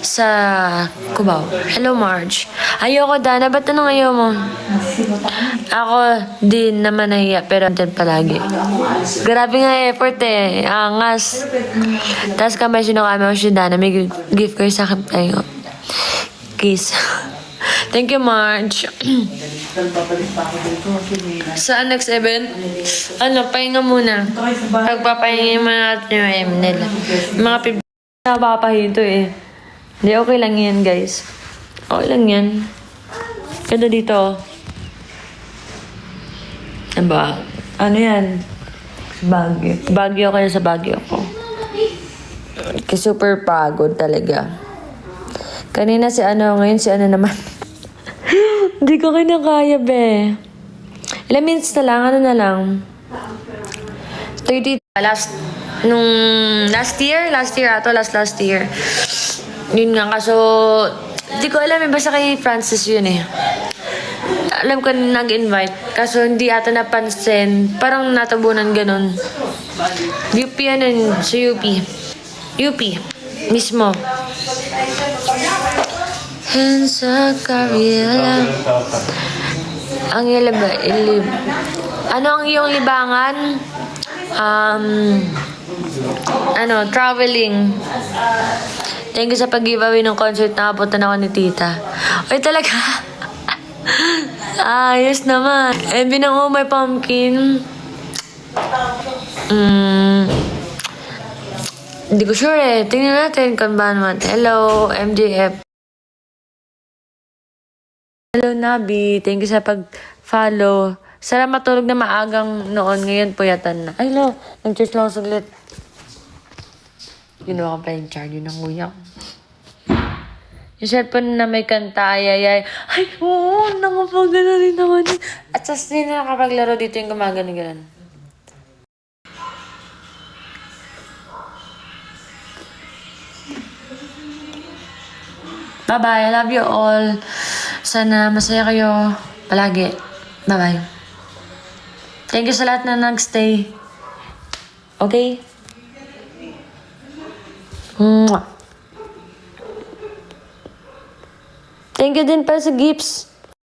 sa Cubao. Hello, Marge. Ayoko, Dana. Ba't anong ayaw mo? Ako din naman nahiya, pero andyan palagi. Grabe nga effort eh. Angas. Tapos kamay sinukami ko si Dana. May gift ko sa akin tayo. Kiss. Thank you, Marge. Saan next event? Pahinga muna. Pagpapahinga yung mga natin yung nila. Mga napapahinto eh. Hindi, okay lang yan, guys. Okay lang yan. Ganda dito. Diba? Ano yan? Baguio. Baguio kayo sa Baguio ko. Kasi super pagod talaga. Kanina si ngayon si naman. Hindi ko kinakaya, be. Ilang minutes na lang, na lang. 30, last year. Yun nga, kaso, hindi ko alam, basta kay Francis yun eh. Alam ko nag-invite, kaso hindi ata napansin, parang natabunan ganun. UP sa UP. UP, mismo. Hands up, Gabriela. Ang ano ang iyong libangan? Traveling. Thank you sa pag-giveaway ng concert na kapunta na ako ni Tita. Ay, talaga? Ayos naman. MB ng My Pumpkin. Hindi ko sure eh. Tingnan natin kung ba naman. Hello, MJF. Hello, Nabi. Thank you sa pag-follow. Sana matulog na maagang noon. Ngayon, puyatan na. Ay, no. Nag-charge lang ako saglit. Ginawa ko pa yung charge ng kuya ko. Yung cellphone na may kanta, ay, oo, nakapagano rin naman. At sa din na nakapaglaro dito yung gumagano-ganon. Bye-bye. I love you all. Sana masaya kayo palagi. Bye-bye. Thank you sa lahat na nagstay. Okay? Mwah. Thank you din pa sa gifts.